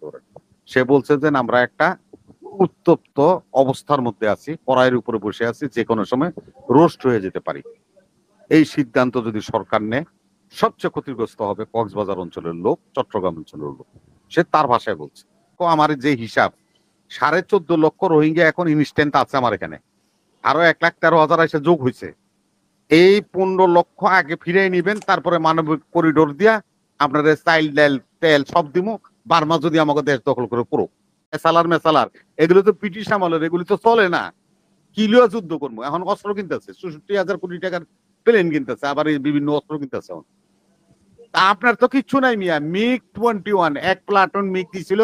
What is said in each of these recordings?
করতে পারেন। সে বলছে যে আমরা একটা উত্তপ্ত অবস্থার মধ্যে আছি, কড়াইয়ের উপরে বসে আছি, যে কোনো সময় রোস্ট হয়ে যেতে পারি। এই সিদ্ধান্ত যদি সরকার নেয়, সবচেয়ে ক্ষতিগ্রস্ত হবে কক্সবাজার অঞ্চলের লোক, চট্টগ্রাম অঞ্চলের লোক। সে তার ভাষায় বলছে। তো আমার যে হিসাব, 14.5 লক্ষ রোহিঙ্গা এখন ইনস্ট্যান্ট আছে আমার এখানে, আরো 1,13,000 এসে যোগ হয়েছে। এই 15 লক্ষ আগে ফিরে নিবেন, তারপরে মানবিক করিডোর দিয়া আপনাদের চাইল ডাল তেল সব দিমু। বার্মা যদি আমাকে দেশ দখল করে পুরো মেসালার মেসালার, এগুলো তো ব্রিটিশ আমলের, এগুলি তো চলে না। কিলিও যুদ্ধ করবো, এখন অস্ত্র কিনতেছে 66,000 কোটি টাকার প্লেন কিনতেছে, আবার এই বিভিন্ন অস্ত্র কিনতেছে। তা আপনার তো কিচ্ছু নাই মিয়া। MiG-21 এক প্লাটুন মিগ দিছিল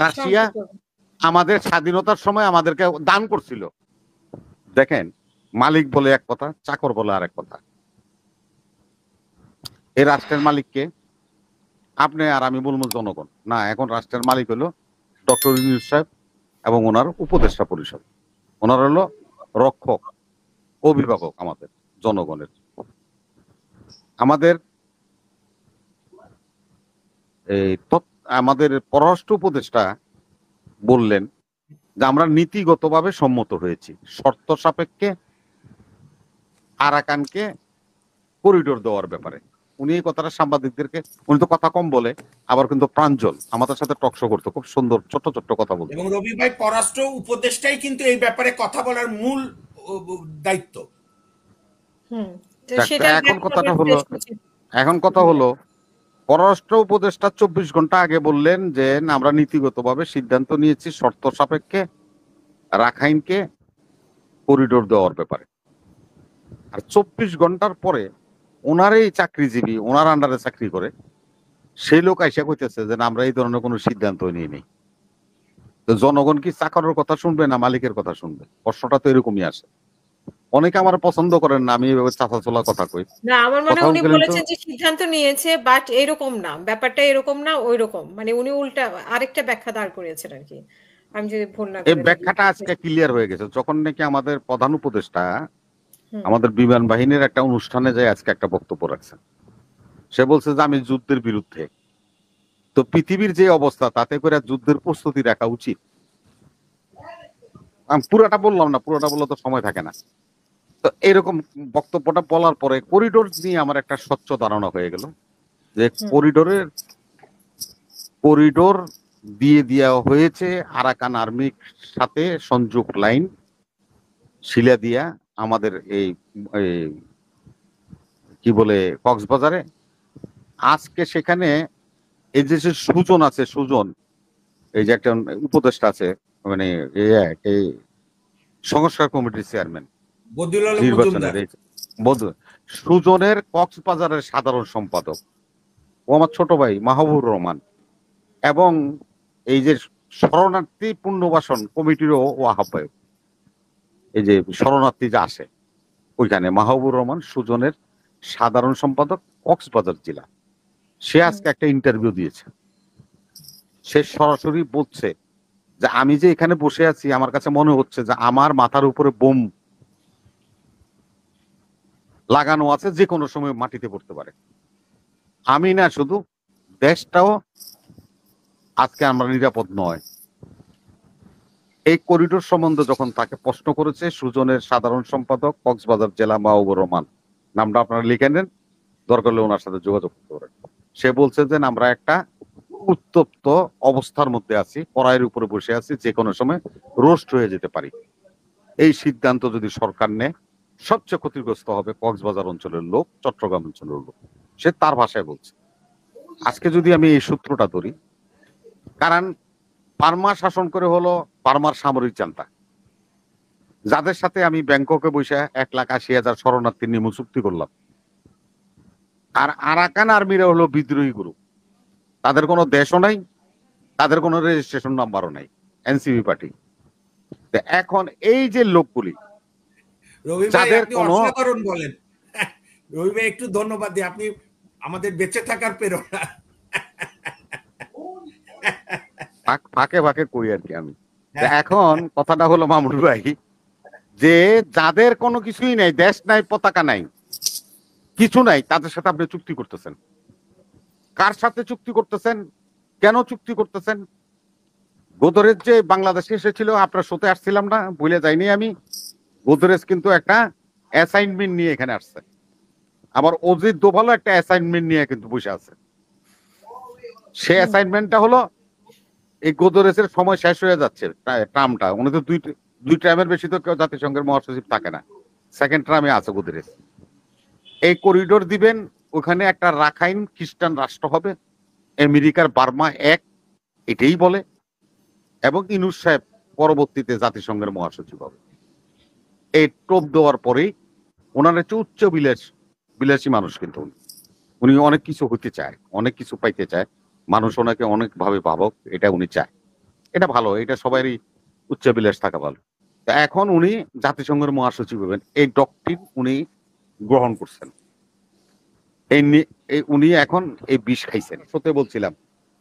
রাশিয়া, আমাদের স্বাধীনতার সময় আমাদেরকে দান করছিল। দেখেন, মালিক বলে এক কথা, চাকর বলে আরেক কথা। এই রাষ্ট্রের মালিককে আপনি আর আমি বলবো জনগণ না, এখন রাষ্ট্রের মালিক হলো ডক্টর ইউনূস সাহেব এবং ওনার উপদেষ্টা পরিষদ। ওনার হলো রক্ষক, অভিভাবক আমাদের জনগণের। আমাদের এই আমাদের পররাষ্ট্র উপদেষ্টা বললেন যে আমরা নীতিগতভাবে সম্মত হয়েছি শর্ত সাপেক্ষে আরাকানকে করিডোর দেওয়ার ব্যাপারে। উনি এই কথাটা সাংবাদিকদেরকে, উনি তো কথা কম বলে, আবার কিন্তু প্রাঞ্জল আমাদের সাথে টকশো করতো, খুব সুন্দর ছোট্ট ছোট্ট কথা বলতো। এবং রবি ভাই পররাষ্ট্র উপদেষ্টাই কিন্তু এই ব্যাপারে কথা বলার মূল দায়িত্ব। এখন কথা হলো পররাষ্ট্র উপদেষ্টা 24 ঘন্টা আগে বললেন যে আমরা নীতিগতভাবে সিদ্ধান্ত নিয়েছি শর্ত সাপেক্ষে রাখাইনকে করিডোর দেওয়ার ব্যাপারে। আর 24 ঘন্টার পরে ওনার এই চাকরিজীবী, ওনার আন্ডারে চাকরি করে সেই লোক আইসা কইতেছে যে আমরা এই ধরনের কোনো সিদ্ধান্ত নিয়ে নেই। তো জনগণ কি চাকরের কথা শুনবে না মালিকের কথা শুনবে? প্রশ্নটা তো এরকমই আসে। অনেকে আমার পছন্দ করেন না আমি এভাবে চাচাচোলা কথা কই। না, আমার মনে হয় উনি বলেছেন যে সিদ্ধান্ত নিয়েছে, বাট এরকম না, ব্যাপারটা এরকম না, ওই রকম, মানে উনি উল্টা আরেকটা ব্যাখ্যা দাঁড় করিয়েছেন আর কি, আমি যদি ভুল না করি। এই ব্যাখ্যাটা আজকে ক্লিয়ার হয়ে গেছে যখন নাকি আমাদের প্রধান উপদেষ্টা আমাদের বিমান বাহিনীর একটা অনুষ্ঠানে যায় আজকে একটা বক্তব্য রাখছেন। সে বলছে যে আমি যুদ্ধের বিরুদ্ধে। তো পৃথিবীর যে অবস্থা, তাতে করে যুদ্ধের প্রস্তুতি রাখা উচিত। আমি পুরাটা বললাম না, পুরোটা বললে তো সময় থাকে না। তো এরকম বক্তব্যটা বলার পরে করিডোর নিয়ে আমার একটা স্বচ্ছ ধারণা হয়ে গেল যে করিডোর দিয়ে দেওয়া হয়েছে আরাকান আর্মির সাথে সংযোগ লাইন শিলা দিয়া আমাদের এই কি বলে কক্সবাজারে। আজকে সেখানে এই যে সুজন আছে, সুজন এই যে একটা উপদেষ্টা আছে, মানে এই সংস্কার কমিটির চেয়ারম্যান নির্বাচনের, সুজনের কক্সবাজারের সাধারণ সম্পাদক, ও আমার ছোট ভাই মাহবুবুর রহমান, এবং এই যে শরণার্থী পুনর্বাসন কমিটিরও ও আহ্বায়ক। এই যে শরণার্থী যে আসে ওইখানে মাহবুবুর রহমান সুজনের সাধারণ সম্পাদক কক্সবাজার জেলা। সে আজকে একটা ইন্টারভিউ দিয়েছে। সে সরাসরি বলছে যে আমি যে এখানে বসে আছি আমার কাছে মনে হচ্ছে যে আমার মাথার উপরে বোম লাগানো আছে, যে কোনো সময় মাটিতে পড়তে পারে। আমি না, শুধু দেশটাও আজকে আমরা নিরাপদ নয়। এই করিডোর সম্বন্ধে যখন তাকে প্রশ্ন করেছে সুজনের সাধারণ সম্পাদক কক্সবাজার জেলা মাহবুবুর রহমান, নামটা আপনারা লিখে নেন, দরকার হলে ওনার সাথে যোগাযোগ করতে পারেন। সে বলছে যে আমরা একটা উত্তপ্ত অবস্থার মধ্যে আছি, কড়াইয়ের উপরে বসে আছি, যে কোনো সময় রোস্ট হয়ে যেতে পারি। এই সিদ্ধান্ত যদি সরকার নেয়, সবচেয়ে ক্ষতিগ্রস্ত হবে কক্সবাজার অঞ্চলের লোক, চট্টগ্রাম অঞ্চলের লোক। সে তার ভাষায় বলছে। আজকে যদি আমি এই সূত্রটা ধরি, কারণ বার্মা শাসন করে হলো বার্মার সামরিক জান্তা, যাদের সাথে আমি ব্যাংককে বসে 1,80,000 শরণার্থী নিয়ে চুক্তি করলাম। আর আরাকান আর্মিরা হলো বিদ্রোহী গ্রুপ, তাদের কোনো দেশও নাই, তাদের কোনো রেজিস্ট্রেশন নাম্বারও নাই, এনসিপি পার্টি। এখন এই যে লোকগুলি যাদের কোনো বলেন, রবি ভাই একটু ধন্যবাদ দিই, আপনি আমাদের বেঁচে থাকার প্রেরণা। ফাঁকে ফাঁকে কই আর কি আমি। এখন কথাটা হলো মামুন ভাই, যে যাদের কোনো কিছুই নাই, দেশ নাই, পতাকা নাই, কিছু নাই, তাদের সাথে আপনি চুক্তি করতেছেন। কার সাথে চুক্তি করতেছেন, কেন চুক্তি করতেছেন, গোদরেজ যে বাংলাদেশে এসেছিল, আপনার সাথে আসছিলাম না, ভুলে যাইনি আমি। গোদরেজ কিন্তু একটা অ্যাসাইনমেন্ট নিয়ে এখানে আসছে। আবার অজিত দোভালও একটা অ্যাসাইনমেন্ট নিয়ে কিন্তু বসে আছে। সে অ্যাসাইনমেন্টটা হলো এই গোদরেজের সময় শেষ হয়ে যাচ্ছে, ট্রামটা। উনি তো দুই ট্রামের বেশি তো কেউ জাতিসংঘের মহাসচিব থাকে না, সেকেন্ড ট্রামে আছে গোদরেজ। এই করিডোর দিবেন, ওখানে একটা রাখাইন খ্রিস্টান রাষ্ট্র হবে, আমেরিকার বার্মা এক, এটাই বলে। এবং ইনুস সাহেব পরবর্তীতে জাতিসংঘের মহাসচিব হবে। এই টোপ দেওয়ার পরেই ওনার হচ্ছে উচ্চ বিলাসী মানুষ, কিন্তু উনি অনেক কিছু হইতে চায়, অনেক কিছু পাইতে চায়, মানুষ ওনাকে অনেকভাবে ভাবক, এটা উনি চায়। এটা ভালো, এটা সবারই উচ্চ বিলাস থাকা ভালো। তা এখন উনি জাতিসংঘের মহাসচিব হবেন, এই ডক্ট্রিন উনি গ্রহণ করছেন। উনি এখন এই বিষ খাইছেন। সত্যি বলছিলাম,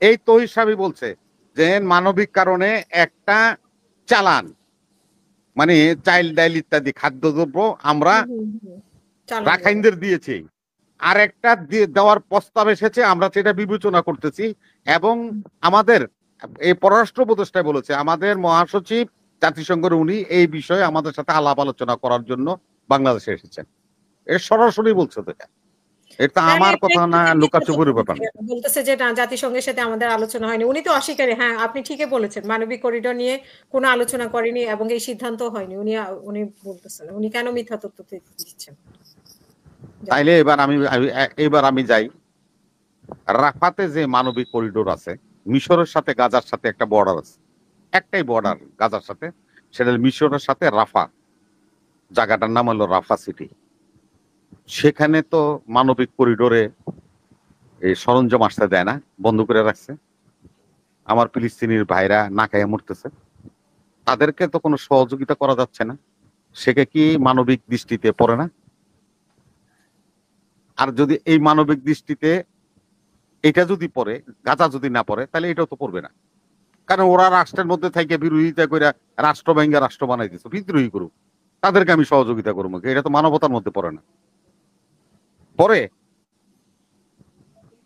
এই তহিদ সাহেব বলছে যে মানবিক কারণে একটা চালান, মানে চাইল্ড ডাইল ইত্যাদি খাদ্যদ্রব্য আমরা রাখাইনদের দিয়েছি, আর একটা দেওয়ার প্রস্তাব এসেছে, আমরা সেটা বিবেচনা করতেছি। এবং আমাদের এই পররাষ্ট্র উপদেষ্টায় বলেছে, আমাদের মহাসচিব জাতিসংঘের উনি এই বিষয়ে আমাদের সাথে আলাপ আলোচনা করার জন্য বাংলাদেশে এসেছেন। এর সরাসরি বলছে তো, এটা আমার কথা না, লুকাচুপুরের ব্যাপার। বলতেছে যে না, জাতিসংঘের সাথে আমাদের আলোচনা হয়নি। উনি তো অস্বীকারী। হ্যাঁ, আপনি ঠিকই বলেছেন, মানবিক করিডোর নিয়ে কোনো আলোচনা করেনি এবং এই সিদ্ধান্ত হয়নি। উনি বলতেছেন, উনি কেন মিথ্যা তথ্য দিচ্ছেন? তাইলে এবার আমি যাই। রাফাতে যে মানবিক করিডোর আছে, মিশরের সাথে গাজার সাথে একটা বর্ডার আছে, একটাই বর্ডার গাজার সাথে, সেটা মিশরের সাথে রাফা, জায়গাটার নাম হলো রাফা সিটি। সেখানে তো মানবিক করিডোরে এই সরঞ্জাম আসতে দেয় না, বন্ধ করে রাখছে। আমার ফিলিস্তিনির ভাইরা না খাইয়া মরতেছে, তাদেরকে তো কোনো সহযোগিতা করা যাচ্ছে না। সেটা কি মানবিক দৃষ্টিতে পড়ে না? আর যদি এই মানবিক দৃষ্টিতে এটা যদি পড়ে, গাজা যদি না পড়ে, তাহলে এটাও তো পড়বে না। কারণ ওরা রাষ্ট্রের মধ্যে থেকে বিরোধিতা করে রাষ্ট্র ভেঙ্গে রাষ্ট্র বানাই দিচ্ছে, বিদ্রোহী করুক, তাদেরকে আমি সহযোগিতা করবো, এটা তো মানবতার মধ্যে পড়ে না। পরে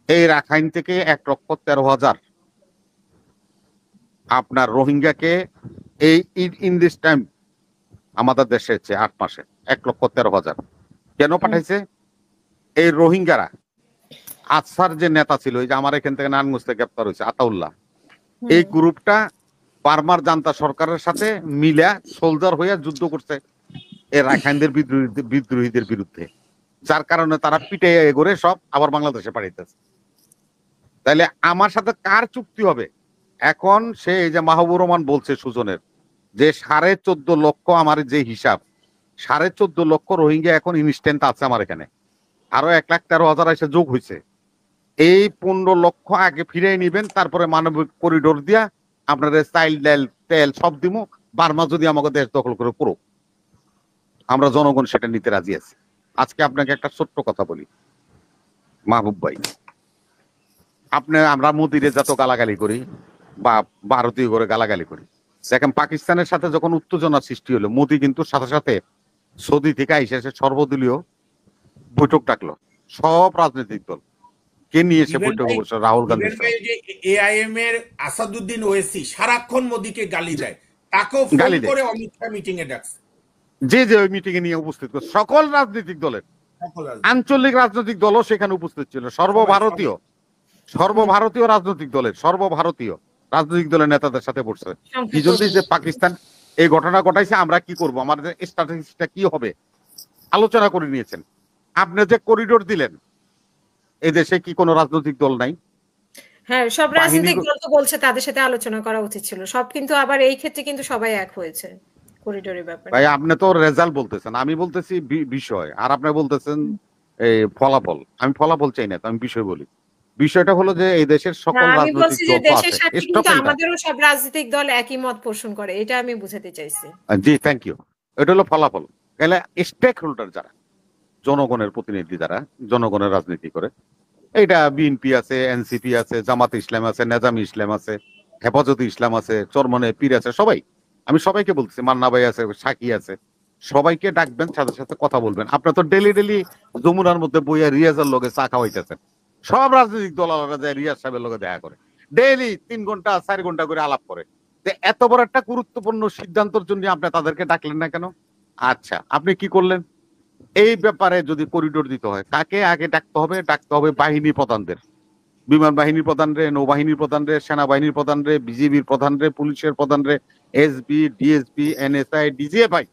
এই রাখাইন থেকে 1,13,000 আপনার রোহিঙ্গাকে এই ইন দিস টাইম আমাদের দেশে হচ্ছে 8 মাসে 1,13,000 কেন পাঠাইছে? এই রোহিঙ্গারা আসার যে নেতা ছিল, এই যে আমার এখান থেকে নারায়ণগঞ্জ থেকে গ্রেপ্তার হয়েছে আতাউল্লাহ, এই গ্রুপটা বার্মার জান্তা সরকারের সাথে মিলা সোলজার হইয়া যুদ্ধ করছে এই রাখাইনদের বিদ্রোহীদের বিরুদ্ধে, যার কারণে তারা পিটে এগোরে সব আবার বাংলাদেশে পাঠাইতেছে। তাইলে আমার সাথে কার চুক্তি হবে? এখন সে এই যে মাহবুর রহমান বলছে সুজনের যে 14.5 লক্ষ, আমার যে হিসাব 14.5 লক্ষ রোহিঙ্গা এখন ইনস্ট্যান্ট আছে আমার এখানে, আরো 1,13,000 এসে যোগ হয়েছে। এই 15 লক্ষ আগে ফিরিয়ে নিবেন, তারপরে মানবিক করিডোর দিয়া আপনাদের চাইল ডাল তেল সব দিমু, বার্মা যদি আমাকে দেশ দখল করে করুক, আমরা জনগণ সেটা নিতে রাজি আছি। আজকে আপনাকে একটা ছোট্ট কথা বলি মাহবুব ভাই, আমরা মোদিরে যত গালাগালি করি বা ভারতীয় করে গালাগালি করি, দেখেন পাকিস্তানের সাথে যখন উত্তেজনা সৃষ্টি হলো, মোদি কিন্তু সাথে সাথে সৌদি থেকে এসে সর্বদলীয় বৈঠক ডাকলো, সব রাজনৈতিক দল কে নিয়ে এসে বৈঠক বসে, রাহুল গান্ধী। এআইএম এর আসাদুদ্দিন ওয়েসি সারাক্ষণ মোদিকে গালি দেয়, তাকেও ফোন করে অমিত শাহ মিটিং এ ডাকছে, যে ওই মিটিং এ নিয়ে উপস্থিত করে সকল রাজনৈতিক দলের, আঞ্চলিক রাজনৈতিক দলও সেখানে উপস্থিত ছিল, সর্বভারতীয় রাজনৈতিক দলের সর্বভারতীয় রাজনৈতিক দলের নেতাদের সাথে বসছে। কি জন্য? যে পাকিস্তান এই ঘটনা ঘটাইছে, আমরা কি করব, আমাদের স্ট্র্যাটেজিটা কি হবে, আলোচনা করে নিয়েছেন। আপনি যে করিডোর দিলেন, এই দেশে কি কোনো রাজনৈতিক দল নাই? হ্যাঁ, সব রাজনৈতিক দল তো বলছে তাদের সাথে আলোচনা করা উচিত ছিল সব, কিন্তু আবার এই ক্ষেত্রে কিন্তু সবাই এক হয়েছে করিডোরের ব্যাপারে। ভাই আপনি তো রেজাল্ট বলতেছেন, আমি বলতেছি বিষয়, আর আপনি বলতেছেন এই ফলাফল। আমি ফলাফল চাই না, আমি বিষয় বলি। বিষয়টা হলো যে এই দেশের সকল রাজনৈতিক দল দেশের সাথে কিন্তু আমাদেরও সব রাজনৈতিক দল একই মত পোষণ করে, এটা আমি বুঝাতে চাইছি। জি, থ্যাংক ইউ। এটা হলো ফলাফল। তাহলে স্টেক হোল্ডার যারা, জনগণের প্রতিনিধি যারা জনগণের রাজনীতি করে, এইটা বিএনপি আছে, এনসিপি আছে, জামাত ইসলাম আছে, নেজামি ইসলাম আছে, হেফাজতে ইসলাম আছে, চরমনে পীর আছে, সবাই, আমি সবাইকে বলতেছি, মান্না ভাই আছে, সাকি আছে, সবাইকে ডাকবেন, সাথে সাথে কথা বলবেন। আপনার তো ডেলি যমুনার মধ্যে বইয়া রিয়াজের লগে চা খাওয়াইতেছেন, সব রাজনৈতিক দল আলাদা যায় রিয়াজ সাহেবের লগে দেখা করে, ডেইলি 3 ঘন্টা 4 ঘন্টা করে আলাপ করে, এত বড় একটা গুরুত্বপূর্ণ সিদ্ধান্তের জন্য আপনি তাদেরকে ডাকলেন না কেন? আচ্ছা, আপনি কি করলেন? এই ব্যাপারে যদি করিডোর দিতে হয়, কাকে আগে ডাকতে হবে? ডাকতে হবে বাহিনী প্রধানদের, বিমান বাহিনীর প্রধানরে, নৌবাহিনীর প্রধানরে, সেনাবাহিনীর প্রধানরে, বিজিবির প্রধানরে, পুলিশের প্রধানরে, এসবি, ডিএসপি, এনএসআই, ডিজিএফআই।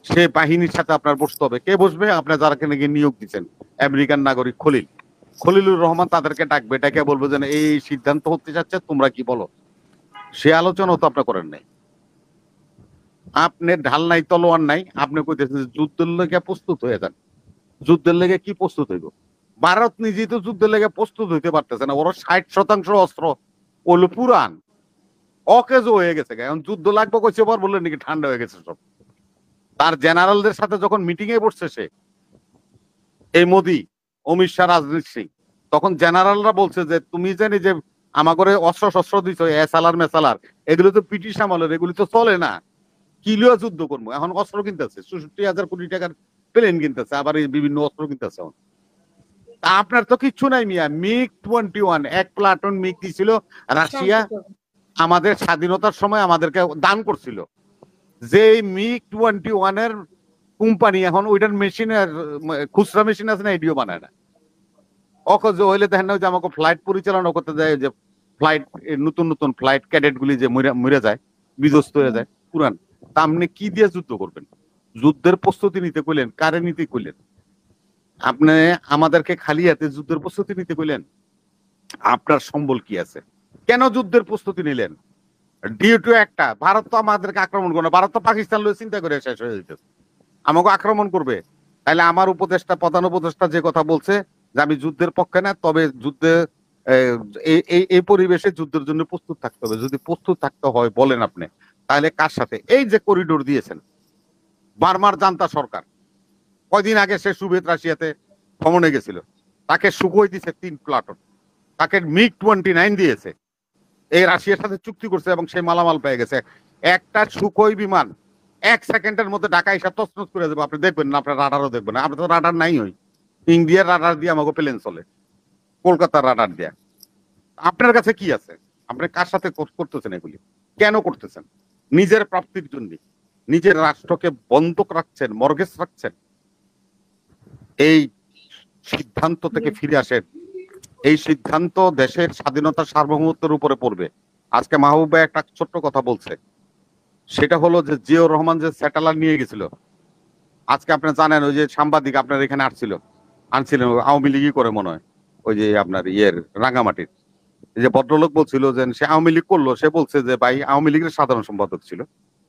সে বাহিনীর সাথে আপনার বসতে হবে। কে বসবে? আপনার যারা নাকি নিয়োগ দিচ্ছেন, আমেরিকান নাগরিক খলিলুর রহমান তাদেরকে ডাকবে, ডাকে বলবে যে এই সিদ্ধান্ত হতে যাচ্ছে, তোমরা কি বলো? সে আলোচনাও তো আপনার করেন নাই। আপনি ঢাল নাই, তলোয়ার নাই, আপনি কইতেছেন যুদ্ধের লেগে প্রস্তুত হয়ে যান। যুদ্ধের লেগে কি প্রস্তুত হইব? ভারত নিজেই তো যুদ্ধের লেগে প্রস্তুত হইতে পারতেছে না। ওরা 60% অস্ত্র ওগুলো পুরান, অকেজো হয়ে গেছে। এখন যুদ্ধ লাগবে কইছে, পর বললেন নাকি ঠান্ডা হয়ে গেছে সব। তার জেনারেলদের সাথে যখন মিটিং এ বসছে সে, এই মোদি, অমিত শাহ, রাজনীতি সিং, তখন জেনারেলরা বলছে যে তুমি জানি যে আমাকে অস্ত্র শস্ত্র দিচ্ছ, এসালার মেসালার, এগুলো তো ব্রিটিশ আমলের, এগুলি তো চলে না, কিলিও যুদ্ধ করবো। এখন অস্ত্র কিনতেছে ৬৪,০০০ কোটি টাকার প্লেন কিনতেছে, আবার এই বিভিন্ন অস্ত্র কিনতেছে। আপনার তো কিচ্ছু নাই মিয়া। MiG-21 এক প্লাটুন মিগ দিছিল রাশিয়া আমাদের স্বাধীনতার সময়, আমাদেরকে দান করছিল। যে MiG-21 এর কোম্পানি এখন ওইটার মেশিনের খুচরা মেশিন আছে না, এডিও বানায় না। অকজ হইলে দেখেন না যে আমাকে ফ্লাইট পরিচালনা করতে যায়, যে ফ্লাইট নতুন নতুন ফ্লাইট ক্যাডেট গুলি যে মরে যায়, বিধ্বস্ত হয়ে যায় পুরান। তা আপনি কি দিয়ে যুদ্ধ করবেন? যুদ্ধের প্রস্তুতি নিতে কইলেন, কারে নিতে কইলেন? আপনি আমাদেরকে খালি হাতে যুদ্ধের প্রস্তুতি নিতে কইলেন? আপনার সম্বল কি আছে? কেন যুদ্ধের প্রস্তুতি নিলেন? ডিউটি একটা, ভারত তো আমাদেরকে আক্রমণ করবে, ভারত তো পাকিস্তান লয়ে চিন্তা করে শেষ হয়ে যেতেছে, আমাকে আক্রমণ করবে। তাহলে আমার উপদেষ্টা, প্রধান উপদেষ্টা যে কথা বলছে যে আমি যুদ্ধের পক্ষে না, তবে যুদ্ধে এই পরিবেশে যুদ্ধের জন্য প্রস্তুত থাকতে হবে। যদি প্রস্তুত থাকতে হয় বলেন আপনি, তাহলে কার সাথে? এই যে করিডোর দিয়েছেন, বার্মার জান্তা সরকার, কয়দিন আগে সে সোভিয়েত রাশিয়াতে ভ্রমণে গেছিল, তাকে সুখই দিছে 3 প্লাটুন, তাকে MiG-29 দিয়েছে, এই রাশিয়ার সাথে চুক্তি করছে এবং সেই মালামাল পেয়ে গেছে। একটা সুখই বিমান 1 সেকেন্ডের মধ্যে ঢাকা এসে তছনছ করে দেবে, আপনি দেখবেন না, আপনার রাডারও দেখবেন না। আপনার তো রাডার নাই, হই ইন্ডিয়ার রাডার দিয়ে আমাকে প্লেন চলে, কলকাতার রাডার দিয়ে। আপনার কাছে কি আছে? আপনি কার সাথে করতেছেন এগুলি? কেন করতেছেন? নিজের প্রাপ্তির জন্য নিজের রাষ্ট্রকে বন্ধক রাখছেন, মর্গেজ রাখছেন। এই সিদ্ধান্ত থেকে ফিরে আসেন। এই সিদ্ধান্ত দেশের স্বাধীনতা সার্বভৌমত্বের উপরে পড়বে। আজকে মাহবুব ভাই একটা ছোট্ট কথা বলছে, সেটা হলো যে জিয়াউর রহমান যে স্যাটেলাইট নিয়ে গেছিল, আজকে আপনি জানেন ওই যে সাংবাদিক আপনার এখানে আনছিলেন আওয়ামী লীগই করে মনে হয়, ওই যে আপনার রাঙ্গামাটির যে ভদ্রলোক বলছিল যে সে আওয়ামী লীগ করলো, সে বলছে যে ভাই, আওয়ামী লীগের সাধারণ সম্পাদক ছিল,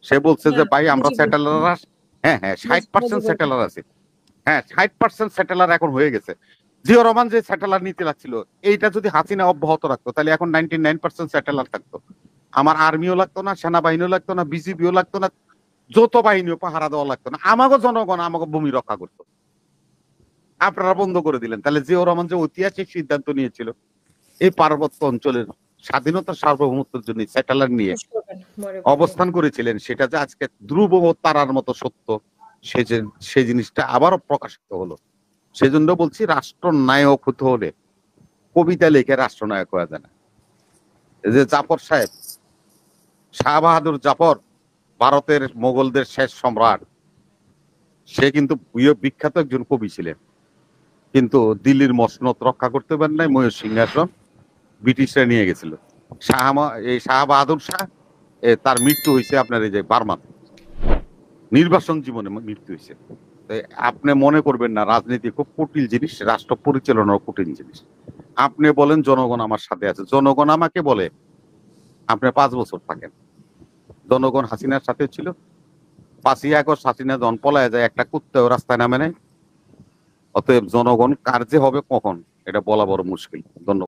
সে বলছে যে ভাই আমরা স্যাটেলাইট, হ্যাঁ 60% স্যাটেলাইট আছে, হ্যাঁ 60% স্যাটেলাইট এখন হয়ে গেছে। জিয়াউর রহমান যে স্যাটেলাইট নিতে লাগছিল, এইটা যদি হাসিনা অব্যাহত রাখতো তাহলে এখন 99% স্যাটেলাইট থাকতো। আমার আর্মিও লাগতো না, সেনাবাহিনীও লাগতো না, বিজিবিও লাগতো না, যৌথ বাহিনীও পাহারা দেওয়া লাগতো না, আমাকে জনগণ আমাকে ভূমি রক্ষা করতো। আপনারা বন্ধ করে দিলেন। তাহলে জিয়াউর রহমান যে ঐতিহাসিক সিদ্ধান্ত নিয়েছিল এই পার্বত্য অঞ্চলের স্বাধীনতার সার্বভৌমত্বের জন্য স্যাটেলাইট নিয়ে অবস্থান করেছিলেন, সেটা যে আজকে ধ্রুব তারার মতো সত্য, সেই জিনিসটা আবারও প্রকাশিত হলো। সেজন্য বলছি, রাষ্ট্রনায়ক হতে হলে কবিতা লিখে রাষ্ট্রনায়ক হওয়া যায় না। এই যে জাফর সাহেব, শাহবাহাদুর জাফর, ভারতের মোগলদের শেষ সম্রাট, সে কিন্তু বিখ্যাত একজন কবি ছিলেন, কিন্তু দিল্লির মসনদ রক্ষা করতে পারেন নাই, ময়ূর সিংহাসন ব্রিটিশরা নিয়ে গেছিল। এই শাহবাহাদুর শাহ, তার মৃত্যু হয়েছে আপনার এই যে বার্মা, নির্বাসন জীবনে মৃত্যু হয়েছে। আপনি মনে করবেন না রাজনীতি খুব কঠিন জিনিস, রাষ্ট্র পরিচালনাও কঠিন জিনিস। আপনি বলেন জনগণ আমার সাথে আছে, জনগণ আমাকে বলে আপনি 5 বছর থাকেন। জনগণ হাসিনার সাথে ছিল, 5ই আগস্ট হাসিনা যখন পলায় যায়, একটা কুত্তাও রাস্তায় নামে নাই। অতএব জনগণ কার যে হবে কখন, এটা বলা বড় মুশকিল। ধন্যবাদ।